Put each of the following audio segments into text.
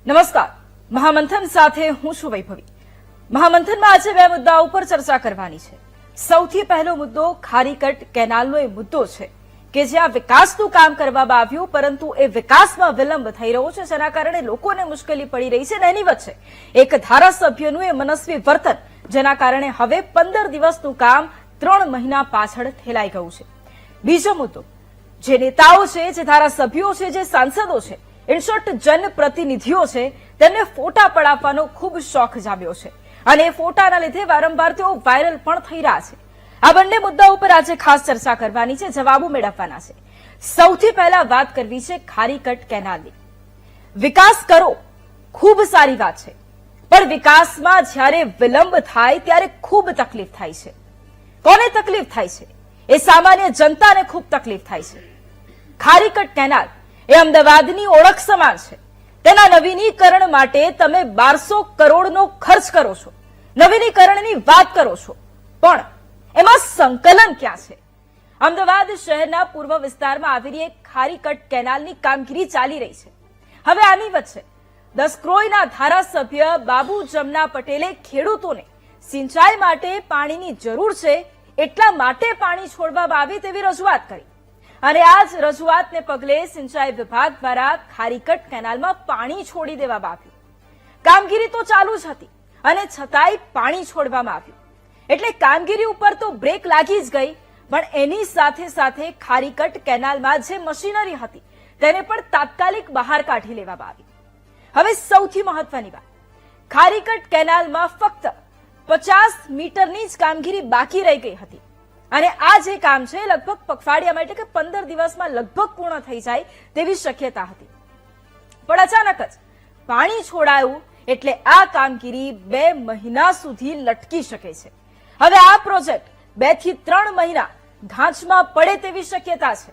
નમસ્કાર, મહામંથન સાથે હું છું વૈભવી। મહામંથનમાં આજે બે મુદ્દાઓ ઉપર ચર્ચા કરવાની છે। સૌથી પહેલો મુદ્દો ખારીકટ કેનાલનો એ મુદ્દો છે કે જ્યાં વિકાસનું કામ કરવામાં આવ્યું પરંતુ એ વિકાસમાં વિલંબ થઈ રહ્યો છે, જેના કારણે લોકોને મુશ્કેલી પડી રહી છે। એની વચ્ચે એક ધારાસભ્યનું એ મનસ્વી વર્તન, જેના કારણે હવે 15 દિવસનું કામ 3 મહિના પાછળ ઠેલાઈ ગયું છે। બીજો મુદ્દો, જે નેતાઓ છે, જે ધારાસભ્યો છે, જે સાંસદો છે, ઇન શોર્ટ જનપ્રતિનિધિઓ છે, તેમને ફોટા પડાવવાનો ખૂબ શોખ જામ્યો છે અને એ ફોટાના લીધે વારંવાર તેઓ વાયરલ પણ થઈ રહ્યા છે। આ બંને મુદ્દા ઉપર આજે ખાસ ચર્ચા કરવાની છે, જવાબો મેળવવાના છે। સૌથી પહેલા વાત કરવી છે ખારીકટ કેનાલની। વિકાસ કરો, ખૂબ સારી વાત છે, પણ વિકાસમાં જ્યારે વિલંબ થાય ત્યારે ખૂબ તકલીફ થાય છે। કોને તકલીફ થાય છે? એ સામાન્ય જનતાને ખૂબ તકલીફ થાય છે। ખારીકટ કેનાલ એ અમદાવાદની ઓળખ સમાન છે। તેના નવીનીકરણ માટે તમે 1200 કરોડનો ખર્ચ કરો છો, નવીનીકરણની વાત કરો છો, પણ એમાં સંકલન ક્યાં છે? અમદાવાદ શહેરના પૂર્વ વિસ્તારમાં આવેલી એક ખારીકટ કેનાલની કામગીરી ચાલી રહી છે। હવે આની વચ્ચે દસક્રોઈના ધારાસભ્ય બાબુ જમના પટેલે ખેડૂતોને સિંચાઈ માટે પાણીની જરૂર છે, એટલા માટે પાણી છોડવામાં આવે તેવી રજૂઆત કરી અને આ જ રજૂઆતને પગલે સિંચાઈ વિભાગ દ્વારા ખારીકટ કેનાલમાં પાણી છોડી દેવામાં આવ્યું। કામગીરી તો ચાલુ જ હતી અને છતાંય પાણી છોડવામાં આવ્યું, એટલે કામગીરી ઉપર તો બ્રેક લાગી જ ગઈ, પણ એની સાથે સાથે ખારીકટ કેનાલમાં જે મશીનરી હતી તેને પણ તાત્કાલિક બહાર કાઢી લેવામાં આવી। હવે સૌથી મહત્વની વાત, ખારીકટ કેનાલમાં ફક્ત 50 મીટરની જ કામગીરી બાકી રહી ગઈ હતી અને આ જે કામ છે લગભગ પખવાડિયામાં એટલે કે 15 દિવસમાં લગભગ પૂર્ણ થઈ જાય તેવી શક્યતા હતી, પણ અચાનક જ પાણી છોડાયું એટલે આ કામગીરી 2 મહિના સુધી લટકી શકે છે। હવે આ પ્રોજેક્ટ 2 થી 3 મહિના ધાંચમાં પડે તેવી શક્યતા છે,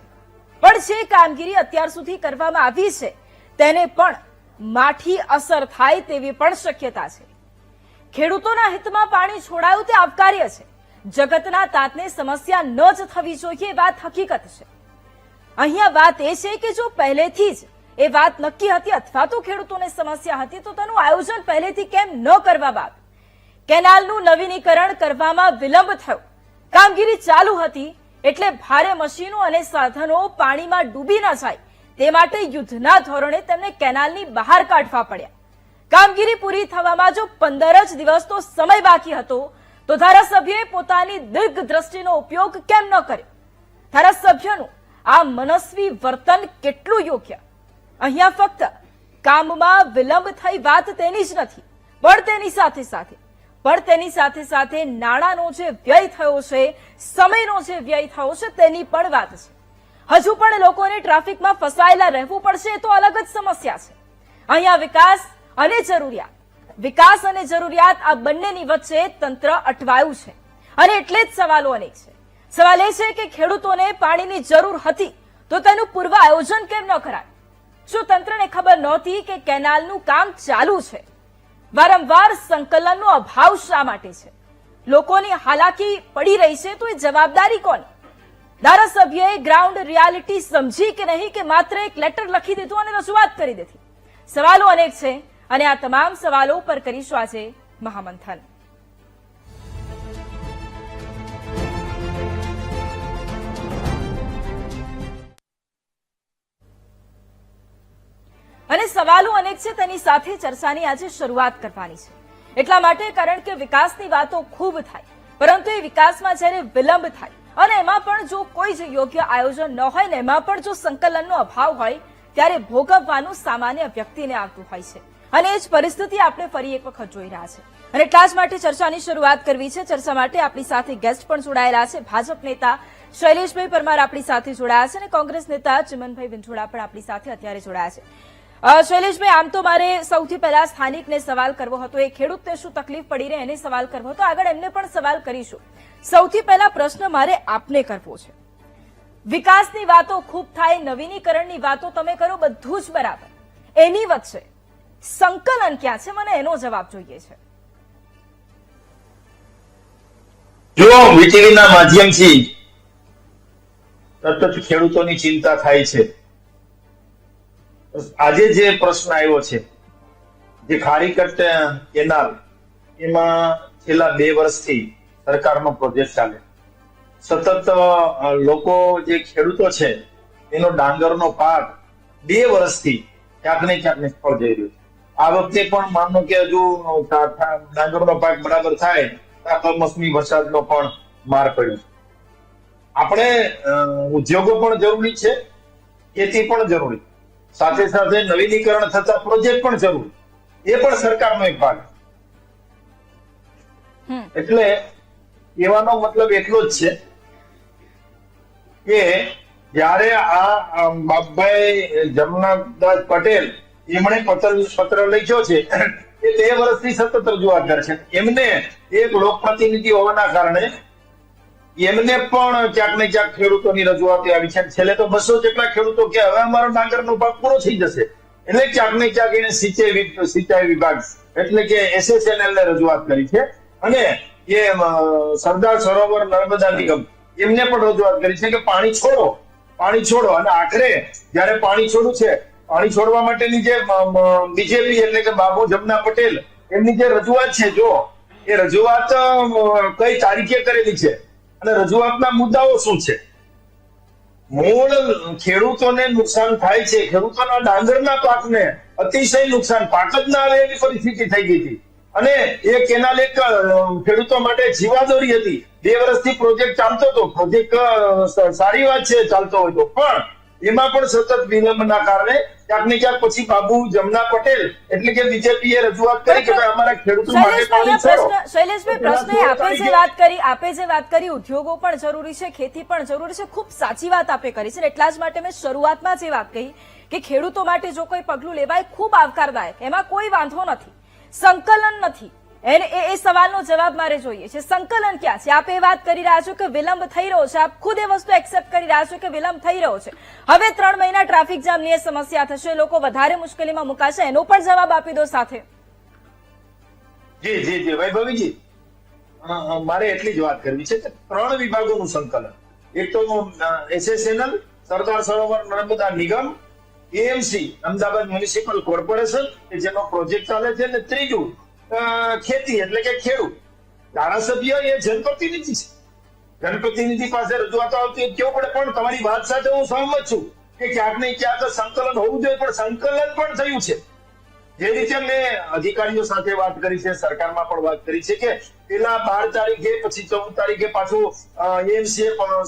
પણ જે કામગીરી અત્યાર સુધી કરવામાં આવી છે તેને પણ માઠી અસર થાય તેવી પણ શક્યતા છે। ખેડૂતોના હિતમાં પાણી છોડાયું તે આવકાર્ય છે, જગતના તાતને સમસ્યા ન જ થવી જોઈએ એ વાત હકીકત છે। અહીંયા વાત એ છે કે જો પહેલેથી જ એ વાત નક્કી હતી અથવા તો ખેડૂતોને સમસ્યા હતી તો તેનું આયોજન પહેલેથી કેમ ન કરવામાં આવ્યું? કેનાલનું નવીનીકરણ કરવામાં વિલંબ થયો, કામગીરી ચાલુ હતી એટલે ભારે મશીનો અને સાધનો પાણીમાં ડૂબી ન જાય તે માટે યુદ્ધના ધોરણે તેમને કેનાલની બહાર કાઢવા પડ્યા। કામગીરી પૂરી થવામાં જો 15 જ દિવસનો સમય બાકી હતો તો ધારાસભ્યએ પોતાની દીર્ઘદ્રષ્ટિનો ઉપયોગ કેમ ન કર્યો? ધારાસભ્યનું આ મનસ્વી વર્તન કેટલું યોગ્ય? અહીંયા ફક્ત કામમાં વિલંબ થઈ વાત તેની જ નથી, પણ તેની સાથે સાથે નાણાંનો જે વ્યય થયો છે, સમયનો જે વ્યય થયો છે તેની પણ વાત છે। હજુ પણ લોકોને ટ્રાફિકમાં ફસાયેલા રહેવું પડશે એ તો અલગ જ સમસ્યા છે। અહીંયા વિકાસ અને જરૂરિયાત આ બંનેની વચ્ચે તંત્ર અટવાયું છે અને એટલે જ સવાલો અનેક છે। સવાલ એ છે કે ખેડૂતોને પાણીની જરૂર હતી તો તેનું પૂર્વ આયોજન કેમ ન કરાય? શું તંત્રને ખબર નહોતી કે કેનાલનું કામ ચાલુ છે? વારંવાર સંકલનનો અભાવ શા માટે છે? લોકોની હાલાકી પડી રહી છે તો એ જવાબદારી કોની? ધારાસભ્યએ ગ્રાઉન્ડ રિયાલિટી સમજી કે નહીં કે માત્ર એક લેટર લખી દીધું અને રજૂઆત કરી દીધી? સવાલો અનેક છે અને આ તમામ સવાલો પર કરીશું આજે મહામંથન। અને સવાલો અનેક છે તેની સાથે ચર્ચાની આજે શરૂઆત કરવાની છે, એટલા માટે કારણ કે વિકાસની વાતો ખૂબ થાય પરંતુ એ વિકાસમાં જ્યારે વિલંબ થાય અને એમાં પણ જો કોઈ જ યોગ્ય આયોજન ન હોય ને એમાં પણ જો સંકલનનો અભાવ હોય ત્યારે ભોગવવાનું સામાન્ય વ્યક્તિને આવતું હોય છે અને એ જ પરિસ્થિતિ આપણે ફરી એક વખત જોઈ રહ્યા છે અને એટલા જ માટે ચર્ચાની શરૂઆત કરવી છે। ચર્ચા માટે આપણી સાથે ગેસ્ટ પણ જોડાયેલા છે। ભાજપ નેતા શૈલેષભાઈ પરમાર આપણી સાથે જોડાયા છે અને કોંગ્રેસ નેતા ચિમનભાઈ વિંછોડા પણ આપણી સાથે અત્યારે જોડાયા છે। શૈલેષભાઈ, આમ તો મારે સૌથી પહેલા સ્થાનિકને સવાલ કરવો હતો, એ ખેડૂતને શું તકલીફ પડી રહે એને સવાલ કરવો હતો, આગળ એમને પણ સવાલ કરીશું। સૌથી પહેલા પ્રશ્ન મારે આપને કરવો છે, વિકાસની વાતો ખૂબ થાય, નવીનીકરણની વાતો તમે કરો, બધું જ બરાબર, એની વચ્ચે સંકલન ક્યાં છે? મને એનો જવાબ જોઈએ છે। જો વીટીવીના માધ્યમથી સતત ખેડૂતોની ચિંતા થાય છે। આજે જે પ્રશ્ન આવ્યો છે જે ખારીકટ કેનાલ એમાં છેલ્લા 2 વર્ષથી સરકારનો પ્રોજેક્ટ ચાલે. સતત લોકો જે ખેડૂતો છે એનો ડાંગરનો પાક 2 વર્ષથી ક્યાંક ને ક્યાંક નિષ્ફળ જઈ રહ્યો છે. આ વખતે પણ માનો કે હજુ ડાંગરનો પાક બરાબર થાય ત્યાં કમોસમી વરસાદનો પણ માર પડ્યો છે. આપણે ઉદ્યોગો પણ જરૂરી છે, ખેતી પણ જરૂરી, સાથે સાથે નવીનીકરણ થતા પ્રોજેક્ટ પણ જરૂરી. એ પણ સરકારનો એક ભાગ. એટલે કહેવાનો મતલબ એટલો જ છે કે જયારે આ બાપભાઈ જમનાદાસ પટેલ એમણે પત્ર લખ્યો છે એ 2 વર્ષથી સતત રજૂઆત કરે છે. એમને એક લોકપ્રતિનિધિ હોવાના કારણે એમને પણ ક્યાંક ને ક્યાંક ખેડૂતોની રજૂઆત આવી છે. છેલ્લે તો 200 જેટલા ખેડૂતો કે હવે અમારો ડાંગરનો પાક પૂરો થઈ જશે, એટલે ક્યાંક ને ક્યાંક એને સિંચાઈ વિભાગ એટલે કે SSNL ને રજૂઆત કરી છે. અને એ સરદાર સરોવર નર્મદા નિગમ એમને પણ રજૂઆત કરી છે કે પાણી છોડો. અને આખરે જયારે પાણી છોડવું છે, પાણી છોડવા માટેની જે બીજેપી એટલે કે બાબુ જમના પટેલ એમની જે રજૂઆત છે, જો એ રજૂઆત કઈ તારીખે કરેલી છે અને રજૂઆતના મુદ્દાઓ શું છે. મૂળ ખેડૂતોને નુકસાન થાય છે, ખેડૂતોના ડાંગરના પાકને અતિશય નુકસાન, પાક જ ના આવે એવી પરિસ્થિતિ થઈ ગઈ હતી. અને એ કેનાલ એક ખેડૂતો માટે જીવાદોરી હતી. 2 વર્ષથી પ્રોજેક્ટ ચાલતો હતો. પ્રોજેક્ટ સારી વાત છે ચાલતો હોય તો, પણ એમાં પણ સતત વિલંબના કારણે ક્યાંક ને ક્યાંક પછી બાબુ જમના પટેલ એટલે કે બીજેપીએ રજૂઆત કરી કે અમારા ખેડૂતો માટે શૈલેષભાઈ, પ્રશ્ન આપે જે વાત કરી ઉદ્યોગો પણ જરૂરી છે, ખેતી પણ જરૂરી છે, ખૂબ સાચી વાત આપે કરી છે. એટલા જ માટે મેં શરૂઆતમાં જે વાત કહી કે ખેડૂતો માટે જો કોઈ પગલું લેવાય ખૂબ આવકારદાયક, એમાં કોઈ વાંધો નથી, સંકલન નથી. એ સવાલનો જવાબ મારે જોઈએ છે. સંકલન ક્યાં છે? આપ એ વાત કરી રહ્યા છો કે વિલંબ થઈ રહ્યો છે, આપ ખુદ એ વસ્તુ એક્સેપ્ટ કરી રહ્યા છો કે વિલંબ થઈ રહ્યો છે. હવે 3 મહિના ટ્રાફિક જામની એ સમસ્યા થશે, લોકો વધારે મુશ્કેલીમાં મુકાશે, એનો પણ જવાબ આપી દો સાથે. જી વૈભવીજી, મારે એટલી જ વાત કરવી છે કે 3 વિભાગોનું સંકલન. એક તો SSNL, સરદાર સરોવર નર્મદા નિગમ, AMC અમદાવાદ મ્યુનિસિપલ કોર્પોરેશન કે જેનો પ્રોજેક્ટ ચાલે છે, અને ત્રીજું ખેતી એટલે કે ખેડૂત. ધારાસભ્ય એ જનપ્રતિનિધિ છે, જનપ્રતિનિધિ પાસે રજૂઆતો આવતી કેવું પડે. પણ તમારી વાત સાથે હું સહમત છું કે ક્યાંક ને ક્યાંક સંકલન હોવું જોઈએ, પણ સંકલન પણ થયું છે. જે રીતે મેં અધિકારીઓ સાથે વાત કરી છે, સરકારમાં પણ વાત કરી છે કે પેલા 12 તારીખે પછી 14 તારીખે પાછું AMC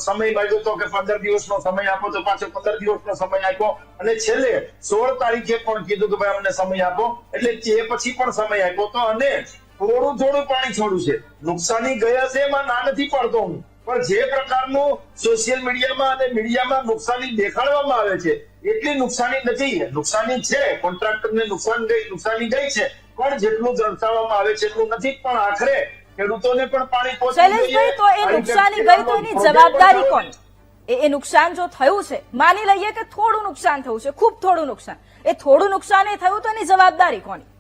સમય માંગ્યો હતો કે 15 દિવસનો સમય આપો, તો પાછો 15 દિવસનો સમય આપ્યો, અને છેલ્લે 16 તારીખે પણ કીધું કે ભાઈ અમને સમય આપો, એટલે તે પછી પણ સમય આપ્યો તો. અને થોડું પાણી છોડ્યું છે. નુકસાની ગયા છે એમાં ના નથી પાડતો હું, પણ જે પ્રકારનું સોશિયલ મીડિયામાં અને મીડિયામાં નુકસાની દેખાડવામાં આવે છે એટલી નુકસાની નથી. નુકસાની છે, કોન્ટ્રાક્ટરને નુકસાની ગઈ છે, પણ જેટલું દર્શાવવામાં આવે છે એટલું નથી. પણ આખરે ખેડૂતોને પણ પાણી પહોંચવું જોઈએ. તો એ નુકસાની ગઈ તો એની જવાબદારી કોણ? એ નુકસાન જો થયું છે, માની લઈએ કે થોડું નુકસાન થયું છે, ખૂબ થોડું નુકસાન, એ થોડું નુકસાન એ થયું તો એની જવાબદારી કોની?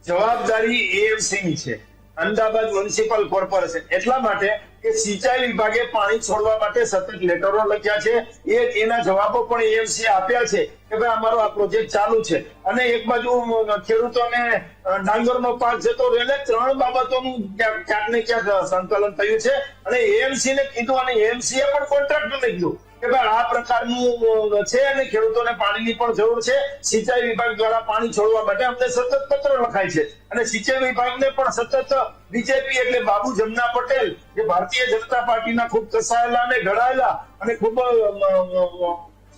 જવાબદારી AMC ની છે, અમદાવાદ મ્યુનિસિપલ કોર્પોરેશન. એટલા માટે કે સિંચાઈ વિભાગે પાણી છોડવા માટે સતત લેટરો લખ્યા છે, એના જવાબો પણ AMC આપ્યા છે કે ભાઈ અમારો આ પ્રોજેક્ટ ચાલુ છે. અને એક બાજુ ખેડૂતોને ડાંગરનો પાક જતો રહે. એટલે 3 બાબતોનું ક્યાંક ને ક્યાંક સંકલન થયું છે. અને AMC ને કીધું, અને AMC એ પણ કોન્ટ્રાક્ટરને કીધું કે ભાઈ આ પ્રકારનું છે અને ખેડૂતોને પાણીની પણ જરૂર છે. સિંચાઈ વિભાગ દ્વારા પાણી છોડવા માટે અમને સતત પત્ર લખાય છે, અને સિંચાઈ વિભાગને પણ સતત બીજેપી એટલે બાબુ જમના પટેલ જે ભારતીય જનતા પાર્ટીના ખૂબ કસાયેલા અને ઘડાયેલા અને ખૂબ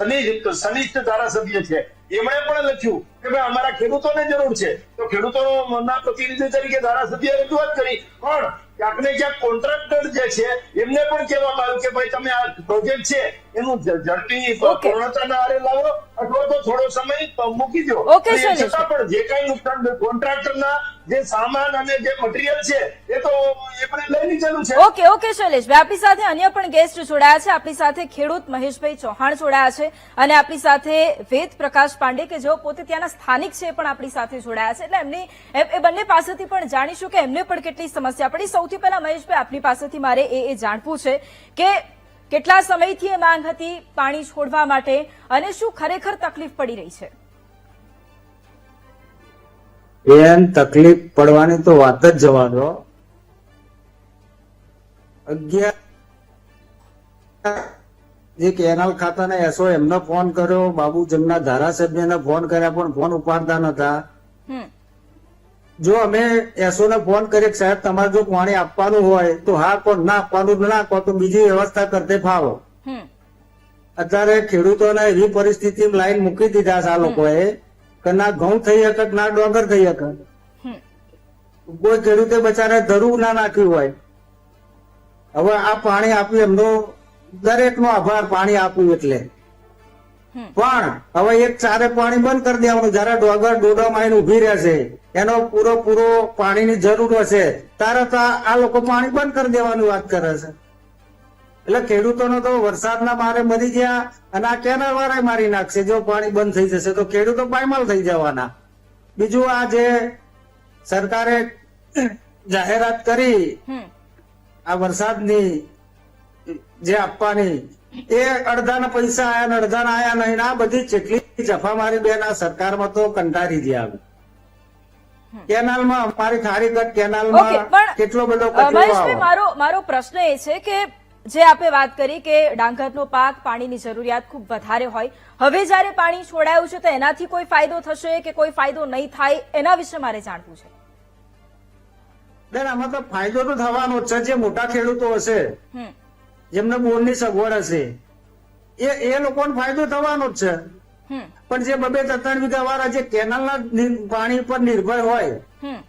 સનિષ્ઠ ધારાસભ્ય છે, એમણે પણ લખ્યું કે ભાઈ અમારા ખેડૂતોને જરૂર છે. તો ખેડૂતોના પ્રતિનિધિ તરીકે ધારાસભ્ય રજૂઆત કરી, પણ ક્યાંક ને ક્યાંક કોન્ટ્રાક્ટર જે છે એમને પણ કહેવામાં આવ્યું કે ભાઈ તમે આ પ્રોજેક્ટ છે એનું ઝડપી પૂર્ણતાના આરે લાવો, અથવા તો થોડો સમય મૂકી દો. છતાં પણ જે કઈ નુકસાન કોન્ટ્રાક્ટરના જે સામાન અને જે મટીરિયલ છે એ તો એમણે લઈ લીધેલું છે. ઓકે શૈલેષભાઈ, આપણી સાથે અન્ય પણ ગેસ્ટ જોડાયા છે. આપણી સાથે ખેડૂત મહેશભાઈ ચૌહાણ જોડાયા છે, અને આપણી સાથે વેદ પ્રકાશ પાંડે કે જેઓ પોતે ત્યાંના સ્થાનિક છે પણ આપણી સાથે જોડાયા છે. એટલે એમની એ બંને પાસેથી પણ જાણીશું કે એમને પણ કેટલી સમસ્યા પડી. સૌથી પહેલા મહેશભાઈ, આપની પાસેથી મારે એ જાણવું છે કે કેટલા સમયથી એ માંગ હતી પાણી છોડવા માટે, અને શું ખરેખર તકલીફ પડી રહી છે? બેન તકલીફ પડવાની તો વાત જ જવા દો. 11 જે કેનાલ ખાતાના એસઓ એમને ફોન કર્યો, બાબુ જમના ધારાસભ્યને ફોન કર્યા પણ ફોન ઉપાડતા નતા. હમ જો અમે એસઓ ને ફોન કરીએ કે સાહેબ તમારે જો પાણી આપવાનું હોય તો હા કોણ, ના આપવાનું ના કહો તો બીજી વ્યવસ્થા કરતે ફાવો. હમ અત્યારે ખેડૂતોને એવી પરિસ્થિતિમાં લાઈન મૂકી દીધા છે આ લોકોએ કે ના ઘઉં થઈ શકે ના ડોંગર થઈ શકે. હમ કોઈ ખેડૂતે બચારે ધરું ના નાખ્યું હોય. હવે આ પાણી આપ્યું એમનો દરેકનો આભાર, પાણી આપ્યું એટલે. હમ પણ હવે એક ચારે પાણી બંધ કરી દેવાનું. જયારે ડોગર ડોડોમાં આવીને ઉભી રહેશે, એનો પૂરો પાણીની જરૂર હશે, ત્યારે તો આ લોકો પાણી બંધ કરી દેવાની વાત કરે છે. એટલે ખેડૂતોનો તો વરસાદના મારે મરી ગયા અને આ કેનાલ વાળા મારી નાખશે. જો પાણી બંધ થઈ જશે તો ખેડૂતો પાયમાલ થઈ જવાના. બીજું આ જે સરકારે જાહેરાત કરી હમ આ વરસાદની જે આપવાની, એ અડધાના પૈસા આયા ને અડધાના આયા નહીં. આ બધી જેટલી જફા મારી બેન આ સરકારમાં તો કંટાળી ગયા. કેનાલમાં અમારી ખારીગઢ ઓકે, કેનાલમાં પણ કેટલો બધો કચરો મહેશભાઈ, આવે. મારો પ્રશ્ન એ છે કે જે આપે વાત કરી કે ડાંગરનો પાક પાણીની જરૂરિયાત ખૂબ વધારે હોય, હવે જયારે પાણી છોડાયું છે તો એનાથી કોઈ ફાયદો થશે કે કોઈ ફાયદો નહીં થાય, એના વિશે મારે જાણવું છે. બેન આમાં તો ફાયદો તો થવાનો જ છે. જે મોટા ખેડૂતો હશે, હમ જેમને બોરની સગવડ હશે, એ લોકોને ફાયદો થવાનો જ છે. હમ પણ જે 2-3 વીઘા વાળા જે કેનાલના પાણી પર નિર્ભર હોય, હમ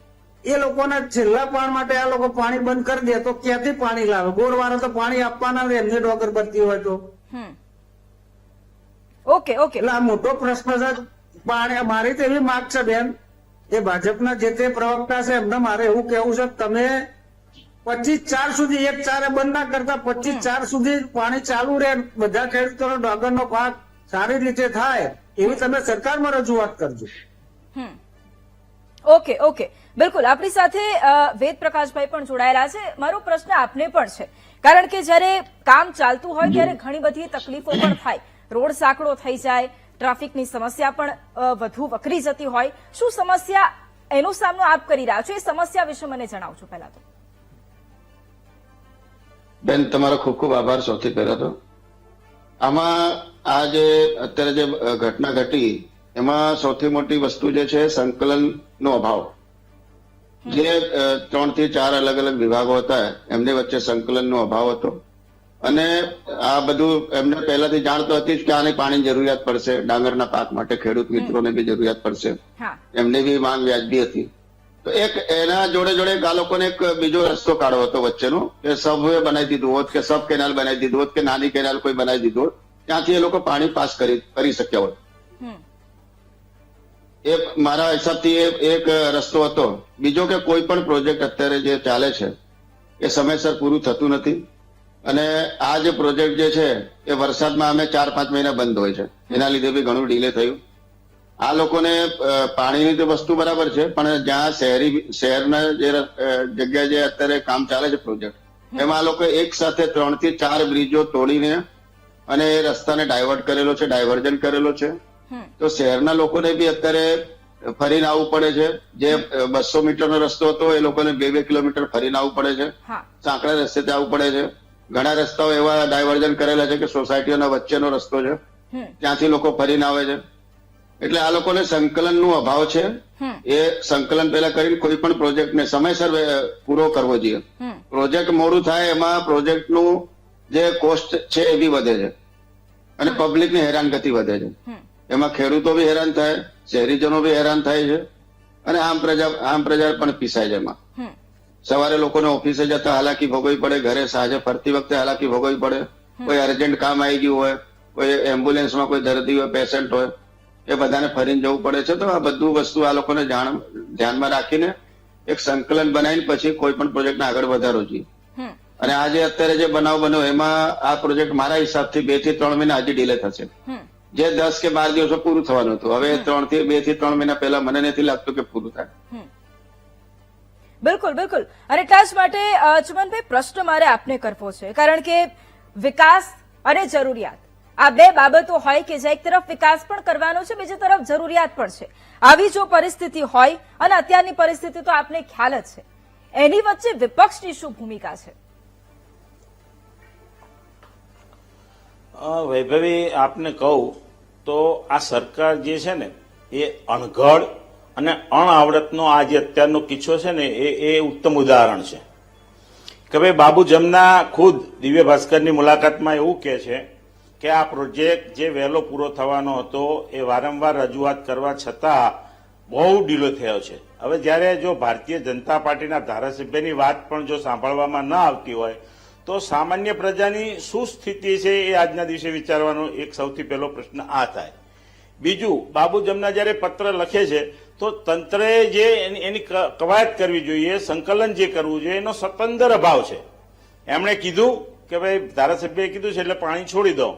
એ લોકોના છેલ્લા પાણ માટે આ લોકો પાણી બંધ કરી દે તો ક્યાંથી પાણી લાવે? બોર વાળા તો પાણી આપવાના ને એમને ડોગર ભરતી હોય તો. હમ ઓકે એટલે આ મોટો પ્રશ્ન છે. પાણી મારી તો એવી માંગ છે બેન, એ ભાજપના જે તે પ્રવક્તા છે એમને મારે એવું કેવું છે કે તમે 25-4 સુધી, એક ચારે બંધ ના કરતા 25-4 સુધી પાણી ચાલુ રહે, બધા ખેડૂતોનો ડોગરનો પાક સારી રીતે થાય એવી તમે સરકારમાં રજૂઆત કરજો. હમ ઓકે બિલકુલ. આપણી સાથે વેદ પ્રકાશભાઈ પણ જોડાયેલા છે. મારો પ્રશ્ન આપને પણ છે, કારણ કે જયારે કામ ચાલતું હોય ત્યારે ઘણી બધી તકલીફો પણ થાય, રોડ સાંકડો થઈ જાય, ટ્રાફિકની સમસ્યા પણ વધુ વકરી જતી હોય. શું સમસ્યા એનો સામનો આપ કરી રહ્યા છો? એ સમસ્યા વિશે મને જણાવજો પહેલા તો. બેન તમારો ખૂબ ખૂબ આભાર. સૌથી પહેલા તો આમાં આ જે અત્યારે જે ઘટના ઘટી એમાં સૌથી મોટી વસ્તુ જે છે સંકલનનો અભાવ. જે 3 થી 4 અલગ અલગ વિભાગો હતા એમની વચ્ચે સંકલનનો અભાવ હતો. અને આ બધું એમને પહેલાથી જાણ તો હતી જ કે આની પાણીની જરૂરિયાત પડશે, ડાંગરના પાક માટે ખેડૂત મિત્રોને બી જરૂરિયાત પડશે, એમની બી માંગ વ્યાજબી હતી. તો એક એના જોડે આ લોકોને એક બીજો રસ્તો કાઢવો હતો વચ્ચેનો, કે સબવે બનાવી દીધું હોત, કે સબ કેનાલ બનાવી દીધું હોત, કે નાની કેનાલ કોઈ બનાવી દીધું હોત, ત્યાંથી એ લોકો પાણી પાસ કરી શક્યા હોત. એ મારા હિસાબથી એક રસ્તો હતો. બીજો કે કોઈ પણ પ્રોજેક્ટ અત્યારે જે ચાલે છે એ સમયસર પૂરું થતું નથી. અને આ જે પ્રોજેક્ટ જે છે એ વરસાદમાં અમે 4-5 મહિના બંધ હોય છે, એના લીધે બી ઘણું ડીલે થયું. આ લોકોને પાણીની તો વસ્તુ બરાબર છે, પણ જ્યાં શહેરના જે જગ્યા જે અત્યારે કામ ચાલે છે પ્રોજેક્ટ, એમાં આ લોકો એક સાથે 3 થી 4 બ્રિજો તોડીને અને એ રસ્તાને ડાયવર્ટ કરેલો છે, ડાયવર્ઝન કરેલો છે. તો શહેરના લોકોને બી અત્યારે ફરીને આવવું પડે છે. જે 200 મીટરનો રસ્તો હતો એ લોકોને 2-2 કિલોમીટર ફરીને આવવું પડે છે, સાંકડા રસ્તે આવવું પડે છે. ઘણા રસ્તાઓ એવા ડાયવર્ઝન કરેલા છે કે સોસાયટીઓના વચ્ચેનો રસ્તો છે, ત્યાંથી લોકો ફરીને આવે છે. એટલે આ લોકોને સંકલનનો અભાવ છે. એ સંકલન પહેલા કરીને કોઈ પણ પ્રોજેક્ટને સમયસર પૂરો કરવો જોઈએ. પ્રોજેક્ટ મોડું થાય એમાં પ્રોજેક્ટનું જે કોસ્ટ છે એ બી વધે છે અને પબ્લિકની હેરાનગતિ વધે છે. એમાં ખેડૂતો બી હેરાન થાય, શહેરીજનો બી હેરાન થાય છે અને આમ પ્રજા પણ પીસાય છે. એમાં સવારે લોકોને ઓફિસે જતા હાલાકી ભોગવવી પડે, ઘરે સાંજે ફરતી વખતે હાલાકી ભોગવવી પડે. કોઈ અર્જન્ટ કામ આવી ગયું હોય, કોઈ એમ્બ્યુલન્સમાં કોઈ દર્દી હોય, પેશન્ટ હોય, એ બધાને ફરીને જવું પડે છે. તો આ બધું વસ્તુ આ લોકોને ધ્યાનમાં રાખીને એક સંકલન બનાવીને પછી કોઈ પણ પ્રોજેક્ટને આગળ વધારવો જોઈએ. અને આજે અત્યારે જે બનાવ બન્યો એમાં આ પ્રોજેક્ટ મારા હિસાબથી 2 થી 3 મહિના હજી ડીલે થશે. જે 10 કે 12 દિવસો પૂરું થવાનું હતું, હવે 2 થી 3 મહિના પહેલા મને નથી લાગતું કે પૂરું થાય. બિલકુલ. અને એટલા જ માટે ચુમનભાઈ પ્રશ્ન મારે આપને કરવો છે, કારણ કે વિકાસ અને જરૂરિયાત આ બે બાબતો હોય કે જે એક તરફ વિકાસ પણ કરવાનો છે, બીજી તરફ જરૂરિયાત પણ છે. આવી જો પરિસ્થિતિ હોય અને અત્યારની પરિસ્થિતિ તો આપને ખ્યાલ જ છે, એની વચ્ચે વિપક્ષની શું ભૂમિકા છે? વૈભવી, આપને કહું તો આ સરકાર જે છે ને એ અણઘડ અને અણઆવડતનો આ જે અત્યારનો કિસ્સો છે ને એ ઉત્તમ ઉદાહરણ છે કે ભાઈ બાબુ જમના ખુદ દિવ્ય ભાસ્કરની મુલાકાતમાં એવું કહે છે કે આ પ્રોજેક્ટ જે વહેલો પૂરો થવાનો હતો એ વારંવાર રજૂઆત કરવા છતાં બહુ ડીલો થયો છે. હવે જ્યારે જો ભારતીય જનતા પાર્ટીના ધારાસભ્યની વાત પણ જો સાંભળવામાં ન આવતી હોય તો સામાન્ય પ્રજાની શું સ્થિતિ છે એ આજના દિવસે વિચારવાનો એક સૌથી પહેલો પ્રશ્ન આ થાય. બીજું, બાબુ જમના જ્યારે પત્ર લખે છે તો તંત્રએ જે એની કવાયત કરવી જોઈએ, સંકલન જે કરવું જોઈએ એનો સતંદર અભાવ છે. એમણે કીધું કે ભાઈ ધારાસભ્યએ કીધું છે એટલે પાણી છોડી દો.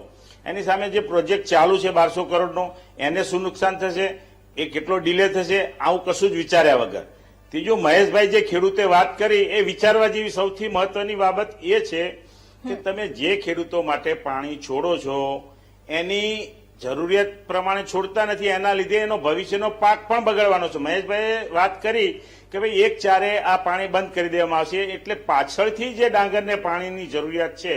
એની સામે જે પ્રોજેક્ટ ચાલુ છે 1200 કરોડનો એને શું નુકસાન થશે, એ કેટલો ડિલે થશે, આવું કશું જ વિચાર્યા વગર. ત્રીજું, મહેશભાઈ જે ખેડૂતે વાત કરી એ વિચારવા જેવી સૌથી મહત્વની બાબત એ છે કે તમે જે ખેડૂતો માટે પાણી છોડો છો એની જરૂરિયાત પ્રમાણે છોડતા નથી, એના લીધે એનો ભવિષ્યનો પાક પણ બગડવાનો છે. મહેશભાઈએ વાત કરી કે ભાઈ 1/4 આ પાણી બંધ કરી દેવામાં આવશે એટલે પાછળથી જે ડાંગરને પાણીની જરૂરિયાત છે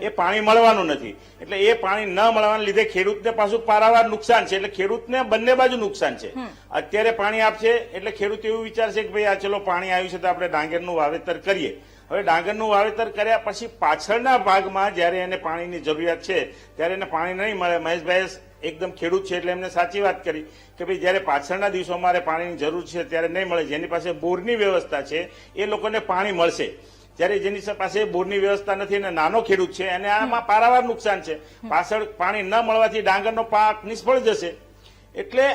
એ પાણી મળવાનું નથી. એટલે એ પાણી ન મળવાના લીધે ખેડૂતને પાછું પારાવાર નુકસાન છે. એટલે ખેડૂતને બંને બાજુ નુકસાન છે. અત્યારે પાણી આપશે એટલે ખેડૂત એવું વિચારશે કે ભાઈ આ ચલો પાણી આવ્યું છે તો આપણે ડાંગરનું વાવેતર કરીએ. હવે ડાંગરનું વાવેતર કર્યા પછી પાછળના ભાગમાં જયારે એને પાણીની જરૂરિયાત છે ત્યારે એને પાણી નહીં મળે. મહેશભાઈ એકદમ ખેડૂત છે એટલે એમને સાચી વાત કરી કે ભાઈ જયારે પાછળના દિવસોમાં મારે પાણીની જરૂર છે ત્યારે નહીં મળે. જેની પાસે બોરની વ્યવસ્થા છે એ લોકોને પાણી મળશે, જ્યારે જેની પાસે બોરની વ્યવસ્થા નથી અને નાનો ખેડૂત છે એને આમાં પારાવાર નુકસાન છે. પાછળ પાણી ન મળવાથી ડાંગરનો પાક નિષ્ફળ જશે. એટલે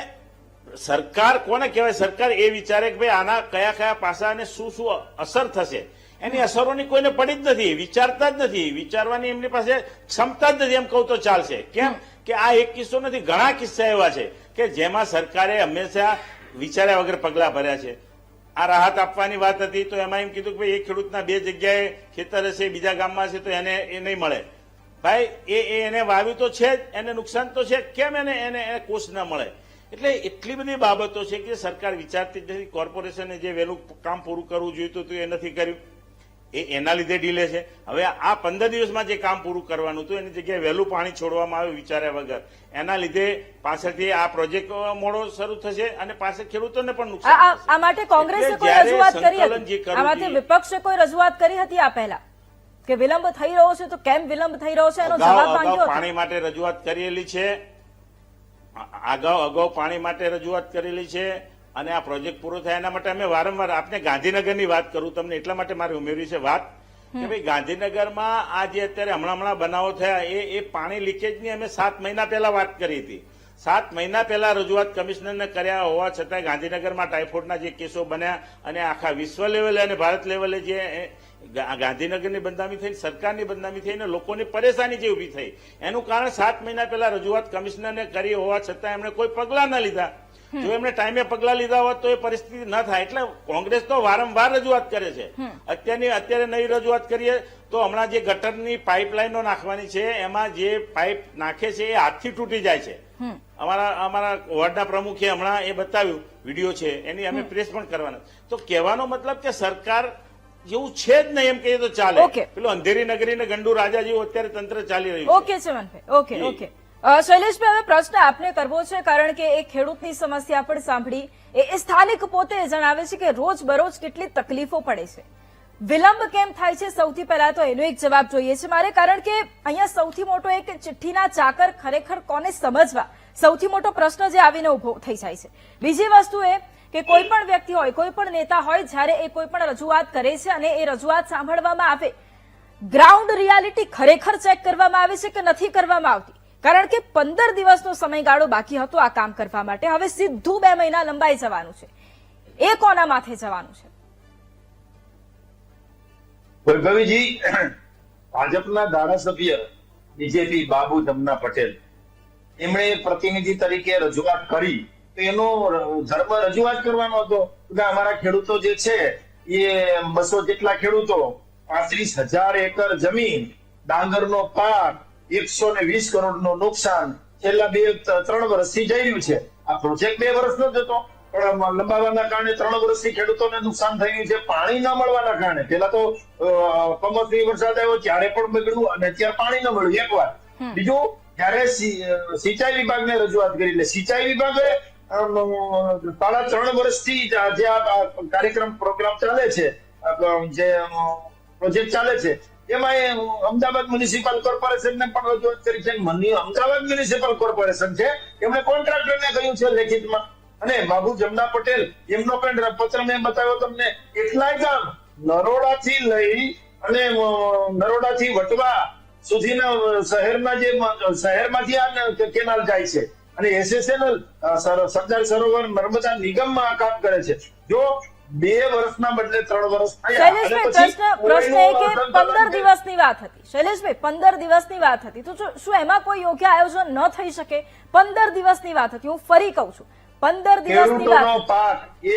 સરકાર કોને કહેવાય? સરકાર એ વિચારે કે ભાઈ આના કયા કયા પાસા અને શું શું અસર થશે, એની અસરોની કોઈને પડી જ નથી, વિચારતા જ નથી. વિચારવાની એમની પાસે ક્ષમતા જ નથી એમ કહું તો ચાલશે. કેમ કે આ એક કિસ્સો નથી, ઘણા કિસ્સા એવા છે કે જેમાં સરકારે હંમેશા વિચાર્યા વગર પગલાં ભર્યા છે. આ રાહત આપવાની વાત હતી તો એમાં એમ કીધું કે ભાઈ એક ખેડૂતના 2 જગ્યાએ ખેતર હશે, બીજા ગામમાં હશે તો એને એ નહીં મળે. ભાઈ એને વાવ્યું તો છે જ, એને નુકસાન તો છે, કેમ એને કોષ ન મળે? એટલે એટલી બધી બાબતો છે કે સરકાર વિચારતી જ નથી. કોર્પોરેશને જે વહેલું કામ પૂરું કરવું જોઈતું હતું એ નથી કર્યું, એના લીધે ડીલે છે. હવે આ 15 દિવસમાં જે કામ પૂરું કરવાનું હતું એની જગ્યાએ વહેલું પાણી છોડવામાં આવ્યું વિચાર્યા વગર. એના લીધે પાછળથી આ પ્રોજેક્ટ મોડો શરૂ થશે અને પાછળ ખેડૂતોને પણ નુકસાન થશે. આ માટે કોંગ્રેસે કોઈ રજૂઆત કરી હતી? આ માટે વિપક્ષે કોઈ રજૂઆત કરી હતી આ પહેલા કે વિલંબ થઈ રહ્યો છે તો કેમ વિલંબ થઈ રહ્યો છે એનો જવાબ માંગ્યો? પાણી માટે રજૂઆત કરેલી છે, અગાઉ પાણી માટે રજૂઆત કરેલી છે અને આ પ્રોજેક્ટ પૂરો થાય એના માટે અમે વારંવાર, આપને ગાંધીનગરની વાત કરું તમને એટલા માટે મારે ઉમેરવી છે વાત કે ભાઈ ગાંધીનગરમાં આ જે અત્યારે હમણાં બનાવો થયા એ પાણી લીકેજની અમે 7 મહિના પહેલા વાત કરી હતી. 7 મહિના પહેલા રજૂઆત કમિશનરને કર્યા હોવા છતાં ગાંધીનગરમાં ટાઇફોઇડના જે કેસો બન્યા અને આખા વિશ્વ લેવલે અને ભારત લેવલે જે ગાંધીનગરની બદનામી થઈ, સરકારની બદનામી થઈ અને લોકોની પરેશાની જે ઉભી થઈ એનું કારણ 7 મહિના પહેલા રજૂઆત કમિશનરને કરી હોવા છતાં એમણે કોઈ પગલાં ન લીધા. જો એમણે ટાઈમે પગલા લીધા હોત તો એ પરિસ્થિતિ ન થાય. એટલે કોંગ્રેસ તો વારંવાર રજૂઆત કરે છે. અત્યારે નવી રજૂઆત કરીએ તો હમણાં જે ગટરની પાઇપલાઇનો નાખવાની છે એમાં જે પાઇપ નાખે છે એ હાથથી તૂટી જાય છે. અમારા વોર્ડના પ્રમુખે હમણાં એ બતાવ્યું, વિડીયો છે એની અમે પ્રેસ પણ કરવાના. તો કહેવાનો મતલબ કે સરકાર જેવું છે જ નહીં એમ કહીએ તો ચાલે. પેલું અંધેરી નગરી ને ગંડુ રાજા જેવું અત્યારે તંત્ર ચાલી રહ્યું છે. Okay Chamanbhai, okay. શૈલેષભાઈ, હવે પ્રશ્ન આપને કરવો છે કારણ કે એ ખેડૂતની સમસ્યા પણ સાંભળી, એ સ્થાનિક પોતે જણાવે છે કે રોજ બરોજ કેટલી તકલીફો પડે છે. વિલંબ કેમ થાય છે સૌથી પહેલા તો એનો એક જવાબ જોઈએ છે મારે, કારણ કે અહીંયા સૌથી મોટો એક ચિઠ્ઠીના ચાકર ખરેખર કોને સમજવા, સૌથી મોટો પ્રશ્ન જે આવીને ઉભો થઈ જાય છે. બીજી વસ્તુ એ કે કોઈ પણ વ્યક્તિ હોય, કોઈ પણ નેતા હોય, જ્યારે એ કોઈ પણ રજૂઆત કરે છે અને એ રજૂઆત સાંભળવામાં આવે, ગ્રાઉન્ડ રિયાલિટી ખરેખર ચેક કરવામાં આવે છે કે નથી કરવામાં આવતી? કારણ કે 15 દિવસનો સમયગાળો બાકી હતો આ કામ કરવા માટે, હવે સીધું 2 મહિના લંબાઈ જવાનું છે. એ કોના માથે જવાનું છે? વૈભવીજી, ભાજપના ધારાસભ્ય બીજેપી બાબુ જમના પટેલ એમણે પ્રતિનિધિ તરીકે રજૂઆત કરી તો એનો ધર્મ રજૂઆત કરવાનો હતો કે અમારા ખેડૂતો જે છે એ 200 જેટલા ખેડૂતો 35,000 એકર જમીન, ડાંગરનો પાક 120 કરોડનું નુકસાન છેલ્લા 2-3 વર્ષથી જઈ રહ્યું છે. આ પ્રોજેક્ટ 2 વર્ષનો જ હતો, પણ લંબાવવાના કારણે 3 વર્ષથી ખેડૂતોને નુકસાન થયું છે. પાણી ન મળવાના કારણે પેલા તો કમોસમી વરસાદ આવ્યો ત્યારે પણ બગડ્યું, અને અત્યારે પાણી ન મળ્યું એકવાર. બીજું, જયારે સિંચાઈ વિભાગને રજૂઆત કરી, એટલે સિંચાઈ વિભાગે 3.5 વર્ષથી જે આ પ્રોગ્રામ ચાલે છે, જે પ્રોજેક્ટ ચાલે છે, એમાં અમદાવાદ મ્યુનિસિપલ કોર્પોરેશનને પણ રજૂઆત કરી છે. અમદાવાદ મ્યુનિસિપલ કોર્પોરેશન છે, એમણે કોન્ટ્રાક્ટરને કહ્યું છે લેખિતમાં. અને બાબુ જમના પટેલ, એમનો પણ પત્ર મેં બતાવ્યો તમને. કેટલાય ગામ નરોડાથી લઈ અને નરોડાથી વટવા સુધીના શહેરમાંથી આ કેનાલ જાય છે, અને SSNL સરદાર સરોવર નર્મદા નિગમમાં આ કામ કરે છે. જો 2 વર્ષના બદલે 3 વર્ષ થયા, શૈલેષભાઈ, પ્રશ્ન એ કે 15 દિવસની વાત હતી. શૈલેષભાઈ, 15 દિવસની વાત હતી, તો શું એમાં કોઈ યોગ્ય આયોજન ન થઈ શકે? 15 દિવસની વાત હતી. હું ફરી કહું છું, 15 દિવસની વાત. ખેડૂતોનો પાક એ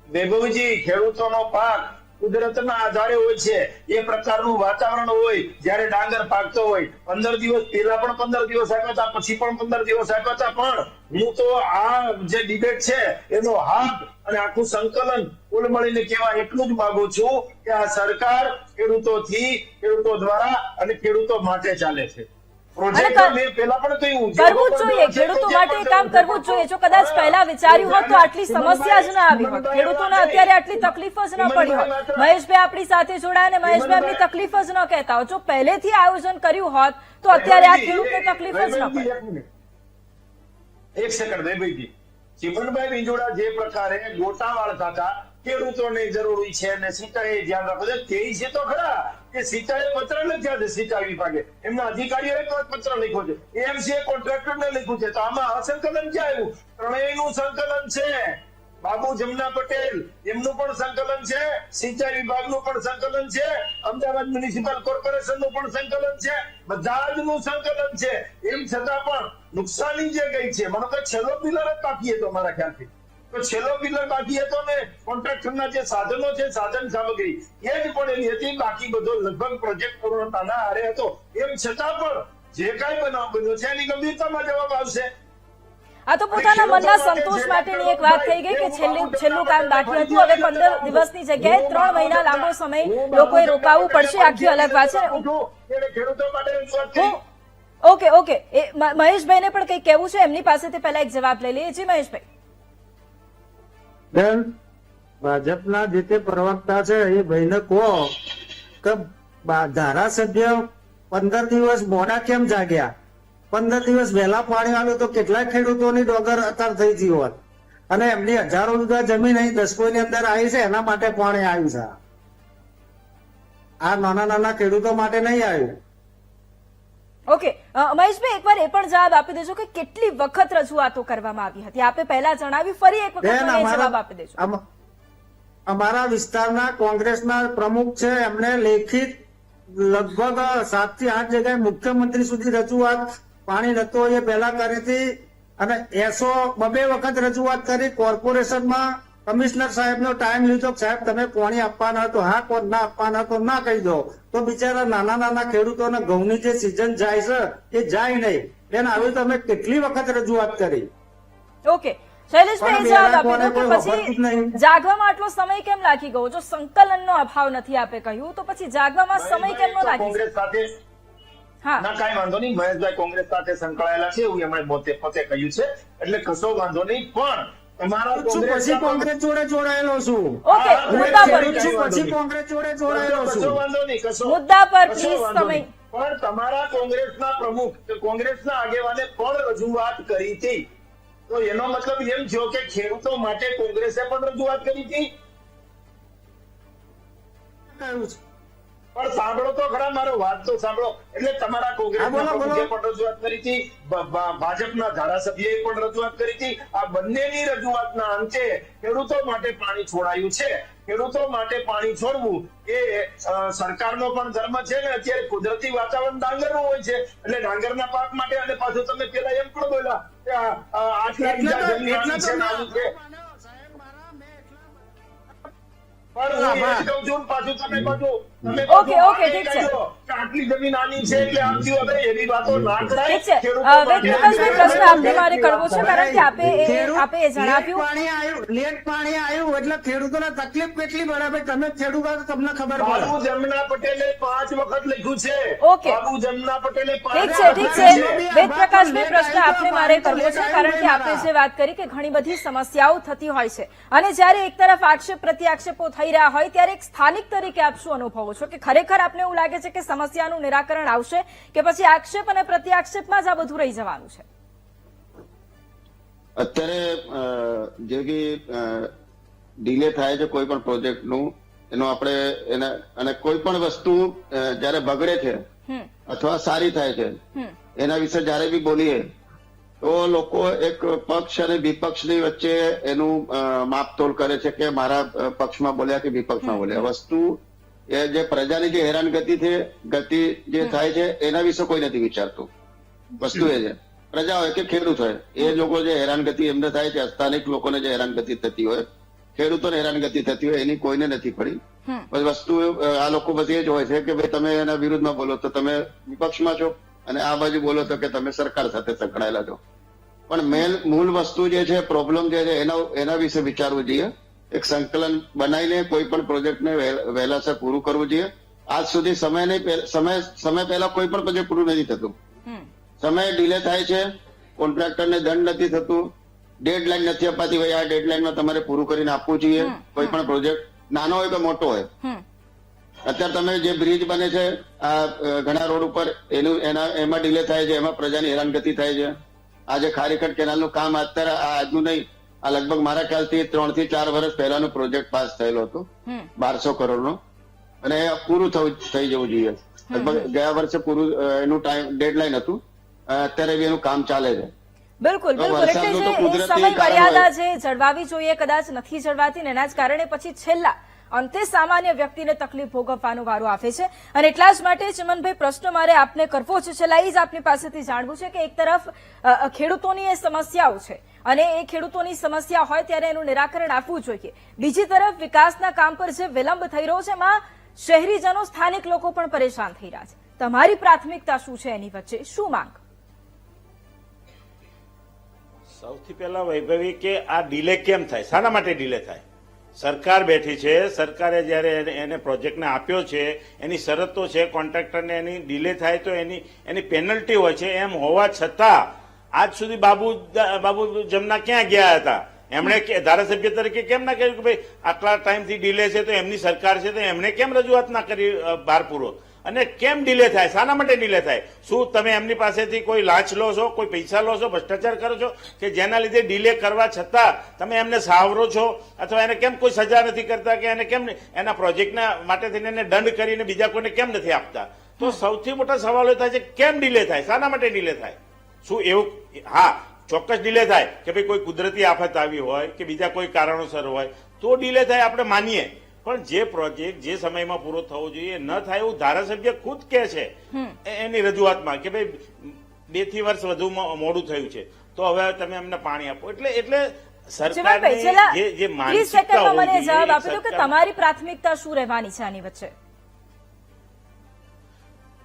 વૈભવજી, ખેડૂતોનો પાક કુદરતના આધારે હોય છે. એ પ્રકારનું વાતાવરણ હોય. જયારે ડાંગર પાકતો હોય, 15 દિવસ પહેલા પણ 15 દિવસ આપ્યા હતા, પછી પણ 15 દિવસ આપ્યા હતા. પણ હું તો આ જે ડિબેટ છે એનો હાથ અને આખું સંકલન કુલ મળીને કહેવા એટલું જ માંગુ છું કે આ સરકાર ખેડૂતોથી, ખેડૂતો દ્વારા અને ખેડૂતો માટે ચાલે છે. કરવું જ જોઈએ, ખેડૂતો માટે કામ કરવું જ જોઈએ. જો કદાચ પહેલા વિચાર્યું હોત તો આટલી સમસ્યા જ ના આવી હોત, ખેડૂતોને અત્યારે આટલી તકલીફ જ ન પડી હોત. મહેશભાઈ આપણી સાથે જોડાયા, અને મહેશભાઈ એમની તકલીફ જ ન કહેતા હોત. જો પહેલેથી આયોજન કર્યું હોત તો અત્યારે આ ખેડૂતને તકલીફ જ ન પડે. એક સેકન્ડ ભાઈજી, ચીમનભાઈ વિંજોડા જે પ્રકારે ગોટા વાળતા હતા, ખેડૂતોને જરૂરી છે અને સિંચાઈ ધ્યાન રાખો છે, તે છે તો ખરા કે સિંચાઈ પત્ર લખ્યા છે સિંચાઈ વિભાગે, એમના અધિકારીઓએ પત્ર લખ્યો છે, AMC કોન્ટ્રાક્ટરને લખ્યું છે. તો આમાં અસંકલન ક્યાં આવ્યું? ત્રણેયનું સંકલન છે. બાબુ જમના પટેલ, એમનું પણ સંકલન છે, સિંચાઈ વિભાગનું પણ સંકલન છે, અમદાવાદ મ્યુનિસિપલ કોર્પોરેશનનું પણ સંકલન છે, બધા જ નું સંકલન છે. એમ છતાં પણ નુકસાની જે ગઈ છે, મને તો છેલ્લો પિલર જ બાકી હતો મારા ખ્યાલથી. તો છેલ્લો પિલર બાકી હતો ને કોન્ટ્રાક્ટરના જે સાધનો છે, સાધન સામગ્રી એ જ પડેલી હતી. બાકી બધો લગભગ પ્રોજેક્ટ પૂર્ણતાના આરે હતો. એમ છતાં પણ જે કાંઈ બનાવ બન્યો છે એની ગંભીરતામાં જવાબ આવશે. આ તો પોતાના મનના સંતોષ માટેની એક વાત થઈ ગઈ કે છેલ્લું કામ બાકી હતું. હવે 15 દિવસની જગ્યાએ 3 મહિના લાંબો સમય લોકોએ રોકાવું પડશે, આખી અલગ વાત છે. ઓકે, મહેશભાઈને પણ કંઈક કહેવું છે, એમની પાસેથી પહેલા એક જવાબ લઈ લઈએ. જી મહેશભાઈ. બેન, ભાજપના જે તે પ્રવક્તા છે એ ભાઈને કહો કે ધારાસભ્ય 15 દિવસ મોડા કેમ જાગ્યા? 15 દિવસ વહેલા પાણી આવ્યું તો કેટલાય ખેડૂતોની ડોગર અત્યારે થઈ ગઈ હોત, અને એમની હજારો વીઘા જમીન અહીં દસકોની અંદર આવી છે, એના માટે પાણી આવ્યું છે. આ નાના નાના ખેડૂતો માટે નહીં આવ્યું. ઓકે, મહેશભાઈ એકવાર એ પણ જવાબ આપી દેજો કે કેટલી વખત રજૂઆતો કરવામાં આવી હતી? આપે પહેલા જણાવ્યું, ફરી એક વખત જવાબ આપી દેજો. અમારા વિસ્તારના કોંગ્રેસના પ્રમુખ છે, એમને લેખિત લગભગ 7 થી 8 જગ્યાએ મુખ્યમંત્રી સુધી રજૂઆત પાણી નતો એ પહેલા કરી હતી, અને 2 વખત રજૂઆત કરી. કોર્પોરેશનમાં કમિશનર સાહેબનો ટાઈમ લીધો, સાહેબ તમે પાણી આપવાના હતો, હા કોણ ના આપવાના તો ના કહી દો. તો બિચારા નાના નાના ખેડૂતોને ઘઉંની જે સિઝન જાય છે એ જાય નહીં. બેન, આવી તમે કેટલી વખત રજૂઆત કરી? ઓકે, શૈલેષભાઈ જવાબ આપી દો કે પછી જાગવામાં આટલો સમય કેમ લાગી ગયો? જો સંકલનનો અભાવ નથી આપે કહ્યું, તો પછી જાગવામાં સમય કેમ ન લાગી? કોંગ્રેસ સાથે ના કાંઈ વાંધો નહીં, મહેશભાઈ કોંગ્રેસ સાથે સંકળાયેલા છે એવું એમણે પોતે કહ્યું છે, એટલે કશો વાંધો નહીં. પણ તમારા પછી કોંગ્રેસ જોડે જોડાયેલો છું. ઓકે, મુદ્દા પર પછી કોંગ્રેસ જોડે જોડાયેલો છું. કશો વાંધો નહીં, કશો મુદ્દા પર પ્લીઝ સમય. પણ તમારા કોંગ્રેસના પ્રમુખ, કોંગ્રેસના આગેવાને પણ રજૂઆત કરી હતી. તો એનો મતલબ એમ થયો કે ખેડૂતો માટે કોંગ્રેસે પણ રજૂઆત કરી હતી. પણ સાંભળો તો ખરા, મારો વાત તો સાંભળો. એટલે તમારા કોંગ્રેસના પ્રમુખે પણ રજૂઆત કરી હતી, ભાજપના ધારાસભ્યએ પણ રજૂઆત કરી હતી. આ બંનેની રજૂઆતના અંતે ખેડૂતો માટે પાણી છોડાયું છે. ખેડૂતો માટે પાણી છોડવું એ સરકારનો પણ ધર્મ છે ને. અત્યારે કુદરતી વાતાવરણ ડાંગરનું હોય છે, એટલે ડાંગરના પાક માટે. અને પાછું તમે પેલા એમ પણ બોલ્યા કે આટલા બીજા જમીન છે ને આવું છે. પણ હું એ જ કહું છું, પાછું તમે પાછું તમે ઓકે, બધું ઓકે, આ ઠીક છે. કહી દો કે આટલી જમીન આની છે એટલે આમ થયું. હવે એવી વાતો ના કરાય. ઠીક છે. ખેડૂતો વેદપ્રકાશભાઈ, પ્રશ્ન આપને મારે કરવો છે, કારણ કે આપે એ જણાવ્યું. લેટ પાણી આવ્યું એટલે ખેડૂતોને તકલીફ કેટલી પડે ભાઈ, તમે ખેડૂત છો તો તમને ખબર પડે. બાબુ જમના પટેલે 5 વખત લખ્યું છે. ઓકે. બાબુ જમના પટેલે ઠીક છે, ઠીક છે. વેદપ્રકાશભાઈ, પ્રશ્ન આપને મારે કરવો છે, કારણ કે આપે જે વાત કરી કે ઘણી બધી સમસ્યાઓ થતી હોય છે, અને જ્યારે એક તરફ આક્ષેપ પ્રત્યાક્ષેપો થઈ રહ્યા હોય ત્યારે એક સ્થાનિક તરીકે આપ શું અનુભવો છો, કે ખરેખર આપને એવું લાગે છે કે સમસ્યાનું નિરાકરણ આવશે, કે પછી આક્ષેપ અને પ્રત્યાક્ષેપમાં જ આ બધું રહી જવાનું છે? અત્યારે જે બી ડિલે થાય છે કોઈ પણ પ્રોજેક્ટનું, એનો આપણે એના અને કોઈ પણ વસ્તુ જયારે બગડે છે અથવા સારી થાય છે એના વિશે જયારે બી બોલીએ તો લોકો એક પક્ષ અને વિપક્ષની વચ્ચે એનું માપતોલ કરે છે કે મારા પક્ષમાં બોલ્યા કે વિપક્ષમાં બોલ્યા. વસ્તુ એ જે પ્રજાની જે હેરાનગતિ જે થાય છે એના વિશે કોઈ નથી વિચારતું. વસ્તુ એ છે પ્રજા હોય કે ખેડૂત હોય, એ લોકો જે હેરાનગતિ એમને થાય છે, સ્થાનિક લોકોને જે હેરાનગતિ થતી હોય, ખેડૂતોને હેરાનગતિ થતી હોય, એની કોઈને નથી પડી. બસ વસ્તુ આ લોકો બસ એ જ હોય છે કે ભાઈ તમે એના વિરુદ્ધમાં બોલો તો તમે વિપક્ષમાં છો, અને આ બાજુ બોલો તો કે તમે સરકાર સાથે સંકળાયેલા છો. પણ મૂળ વસ્તુ જે છે, પ્રોબ્લેમ જે છે એના વિશે વિચારવું જોઈએ. એક સંકલન બનાવીને કોઈ પણ પ્રોજેક્ટને વહેલાસર પૂરું કરવું જોઈએ. આજ સુધી સમય પહેલા કોઈ પણ પ્રોજેક્ટ પૂરું નથી થતું. સમય ડિલે થાય છે, કોન્ટ્રાક્ટરને દંડ નથી થતું, ડેડલાઈન નથી અપાતી. ભાઈ આ ડેડલાઈનમાં તમારે પૂરું કરીને આપવું જોઈએ. કોઈ પણ પ્રોજેક્ટ નાનો હોય કે મોટો હોય. અત્યારે તમે જે બ્રિજ બને છે આ ઘણા રોડ ઉપર, એમાં ડિલે થાય છે, એમાં પ્રજાની હેરાનગતિ થાય છે. આજે ખારીકટ કેનાલનું કામ અત્યારે આજનું નહીં, આ લગભગ મારા ખ્યાલથી 3 થી 4 વર્ષ પહેલાનો પ્રોજેક્ટ પાસ થયેલો હતો 1200 કરોડનો, અને પૂરું થઈ જવું જોઈએ. લગભગ ગયા વર્ષે પૂરું એનું ડેડલાઈન હતું. અત્યારે બી એનું કામ ચાલે છે. બિલકુલ, બિલકુલ. એટલે જે સમય મર્યાદા જે જળવાવી જોઈએ કદાચ નથી જળવાતી, ને એના જ કારણે પછી છેલ્લા અંતે સામાન્ય વ્યક્તિને તકલીફ ભોગવવાનો વારો આવે છે. અને એટલા જ માટે ચમનભાઈ, પ્રશ્ન મારે આપને કરવો છે, છેલ્લા એ જ આપની પાસેથી જાણવું છે કે એક તરફ ખેડૂતોની એ સમસ્યાઓ છે, અને એ ખેડૂતોની સમસ્યા હોય ત્યારે એનું નિરાકરણ આપવું જોઈએ. બીજી તરફ વિકાસના કામ પર જે વિલંબ થઈ રહ્યો છે, એમાં શહેરીજનો, સ્થાનિક લોકો પણ પરેશાન થઈ રહ્યા છે. તમારી પ્રાથમિકતા શું છે એની વચ્ચે, શું માંગ? સૌથી પહેલા વૈભવી કે આ ડિલે કેમ થાય, શાના માટે ડિલે થાય? સરકાર બેઠી છે, સરકારે જયારે એને પ્રોજેક્ટને આપ્યો છે, એની શરતો છે, કોન્ટ્રાક્ટરને એની ડિલે થાય તો એની પેનલ્ટી હોય છે. એમ હોવા છતાં આજ સુધી બાબુ જમના ક્યાં ગયા હતા? એમણે ધારાસભ્ય તરીકે કેમ ના કહ્યું કે ભાઈ આટલા ટાઈમથી ડિલે છે તો એમની સરકાર છે તો એમણે કેમ રજૂઆત ના કરી ભારપૂર્વક? અને કેમ ડિલે થાય, શાના માટે ડિલે થાય? શું તમે એમની પાસેથી કોઈ લાંચ લો છો, કોઈ પૈસા લો છો, ભ્રષ્ટાચાર કરો છો, કે જેના લીધે ડિલે કરવા છતાં તમે એમને સાવરો છો, અથવા એને કેમ કોઈ સજા નથી કરતા, કે એને કેમ એના પ્રોજેક્ટના માટે થઈને એને દંડ કરીને બીજા કોઈને કેમ નથી આપતા? તો સૌથી મોટા સવાલો થાય છે કેમ ડિલે થાય, શાના માટે ડિલે થાય? શું એવું? હા, ચોક્કસ ડિલે થાય કે ભાઈ કોઈ કુદરતી આફત આવી હોય કે બીજા કોઈ કારણોસર હોય તો ડિલે થાય, આપણે માનીએ. પણ જે પ્રોજેક્ટ જે સમયમાં પૂરો થવો જોઈએ ન થાય એવું ધારાસભ્ય ખુદ કહે છે એની રજૂઆતમાં કે ભાઈ 2 થી વર્ષ વધુ મોડું થયું છે તો હવે તમે અમને પાણી આપો. એટલે સરકારની જે માનસિકતા હોવી મને જવાબ જોઈએ, આપી દો કે તમારી પ્રાથમિકતા શું રહેવાની છે આની વચ્ચે?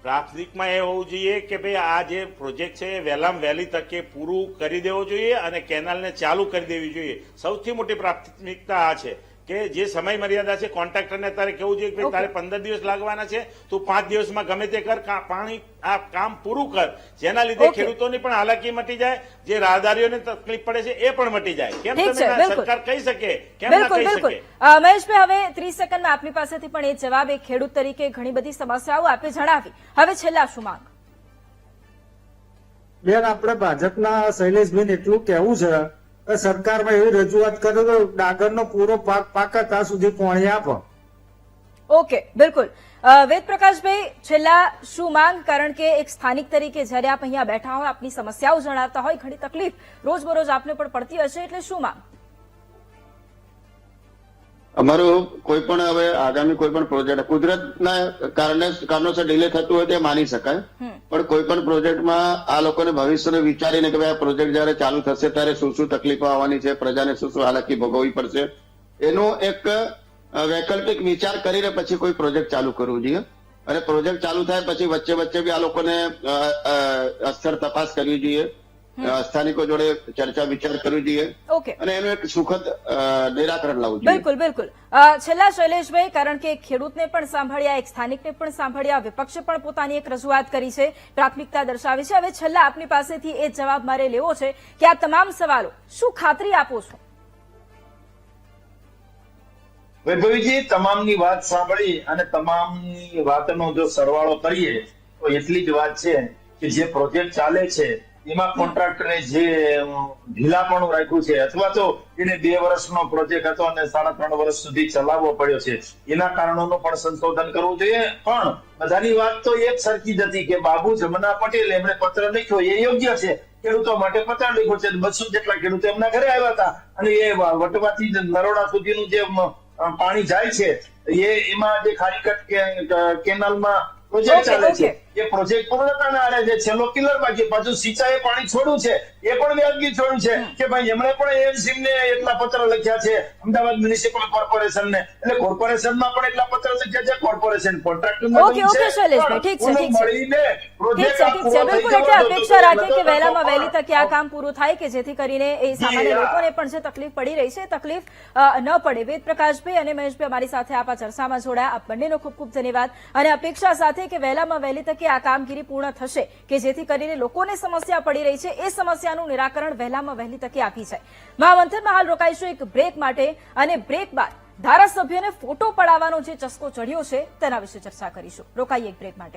પ્રાથમિકમાં એ હોવું જોઈએ કે ભાઈ આ જે પ્રોજેક્ટ છે એ વહેલામાં વહેલી તકે પૂરું કરી દેવો જોઈએ અને કેનાલને ચાલુ કરી દેવી જોઈએ. સૌથી મોટી પ્રાથમિકતા આ છે કે જે સમય મર્યાદા છે, કોન્ટ્રાક્ટરને તારે કેવું જોઈએ કે તારે 15 દિવસ લાગવાના છે, તું 5 દિવસમાં ગમે તે કર, પાણી આ કામ પૂરું કર, જેના લીધે ખેડૂતોની પણ હાલાકી મટી જાય, જે રાહદારીઓને તકલીફ પડે છે એ પણ મટી જાય. કેમ તમે સરકાર કહી શકે, કેમ ના કહી શકે? મહેશભાઈ, હવે 30 સેકન્ડમાં આપની પાસેથી પણ એ જવાબ, એક ખેડૂત તરીકે ઘણી બધી સમસ્યાઓ આપે જણાવી, હવે છેલ્લા શું માંગ? બેન, આપણે ભાજપના શૈલેષભાઈ એટલું કહેવું છે, સરકારમાં એવી રજૂઆત કરે તો ડાંગરનો પૂરો પાક પાકે ત્યાં સુધી પાણી આપો. ઓકે, બિલકુલ. વેદપ્રકાશભાઈ, છેલ્લા શું માંગ? કારણ કે એક સ્થાનિક તરીકે જયારે આપ અહીંયા બેઠા હોય, આપની સમસ્યાઓ જણાવતા હોય, ઘણી તકલીફ રોજબરોજ આપને પણ પડતી હશે, એટલે શું માંગ? અમારું કોઈ પણ હવે આગામી કોઈ પણ પ્રોજેક્ટ કુદરતના કારણોસર ડિલે થતું હોય તે માની શકાય, પણ કોઈ પણ પ્રોજેક્ટમાં આ લોકોને ભવિષ્યને વિચારીને કે ભાઈ આ પ્રોજેક્ટ જયારે ચાલુ થશે ત્યારે શું શું તકલીફો આવવાની છે, પ્રજાને શું શું હાલાકી ભોગવવી પડશે, એનું એક વૈકલ્પિક વિચાર કરીને પછી કોઈ પ્રોજેક્ટ ચાલુ કરવું જોઈએ અને પ્રોજેક્ટ ચાલુ થાય પછી વચ્ચે વચ્ચે બી આ લોકોને અસ્તર તપાસ કરવી જોઈએ, સ્થાનિકો જોડે ચર્ચા વિચાર કરવી જોઈએ ઓકે, અને એનું એક સુખદ નિરાકરણ લાવવું જોઈએ. બિલકુલ બિલકુલ. છેલ્લા શૈલેષભાઈ, કારણ કે ખેડૂતને પણ સાંભળ્યા, એક સ્થાનિકને પણ સાંભળ્યા, વિપક્ષે પણ પોતાની એક રજૂઆત કરી છે, પ્રાથમિકતા દર્શાવી છે. હવે છેલ્લા આપની પાસેથી એ જવાબ મારે લેવો છે કે આ તમામ સવાલો શું ખાતરી આપો છો? વૈભવીજી, તમામની વાત સાંભળી અને તમામની વાતનો જો સરવાળો કરીએ તો એટલી જ વાત છે કે જે પ્રોજેક્ટ ચાલે છે એમાં કોન્ટ્રાક્ટરે જે ઢીલાપણું રાખ્યું છે અથવા તો એને 2 વર્ષનો પ્રોજેક્ટ હતો અને 3.5 વર્ષ સુધી ચલાવવો પડ્યો છે, એના કારણોનું પણ સંશોધન કરવું જોઈએ. પણ બધાની વાત તો એક સરખી જ હતી કે બાબુ જમના પટેલ એમણે પત્ર લખ્યો એ યોગ્ય છે, ખેડૂતો માટે પત્ર લખ્યો છે. 200 જેટલા ખેડૂતો એમના ઘરે આવ્યા હતા અને એ વટવાથી નરોડા સુધીનું જે પાણી જાય છે એમાં જે ખારીકટ કેનાલમાં પ્રોજેક્ટ ચાલે છે એ પ્રોજેક્ટ પૂર્ણતાના આરે જે છેલ્લો કિલર બાકી પાછું સિંચાઈ પાણી છોડ્યું છે એ પણ વ્યાજબી છોડ્યું છે કે ભાઈ એમણે પણ એએમસી ને એટલા પત્ર લખ્યા છે, અમદાવાદ મ્યુનિસિપલ કોર્પોરેશન ને, એટલે કોર્પોરેશનમાં પણ એટલા પત્ર લખ્યા છે, કોર્પોરેશન કોન્ટ્રાક્ટર ઓકે શૈલેષભાઈ, ઠીક છે ઠીક છે બિલકુલ. એટલે અપેક્ષા રાખે કે વહેલામાં વહેલી તકે આ કામ પૂરું થાય કે જેથી કરીને એ સામાન્ય લોકોને પણ જે તકલીફ પડી રહી છે તકલીફ ન પડે. વેદ પ્રકાશભાઈ અને મહેશભાઈ અમારી સાથે આપ આ ચર્ચામાં જોડાયા, આપ બંનેનો ખૂબ ખૂબ ધન્યવાદ. અને અપેક્ષા સાથે કે વહેલામાં વહેલી તકે આ કામગીરી પૂર્ણ થશે કે જેથી કરીને લોકોને સમસ્યા પડી રહી છે એ સમસ્યાનું નિરાકરણ વહેલામાં વહેલી તકે આપી જાય. મહામંથનમાં હાલ રોકાઈશું એક બ્રેક માટે અને બ્રેક બાદ ધારાસભ્યોને ફોટો પડાવવાનો જે ચસ્કો ચડ્યો છે તેના વિશે ચર્ચા કરીશું. રોકાઈએ એક બ્રેક માટે.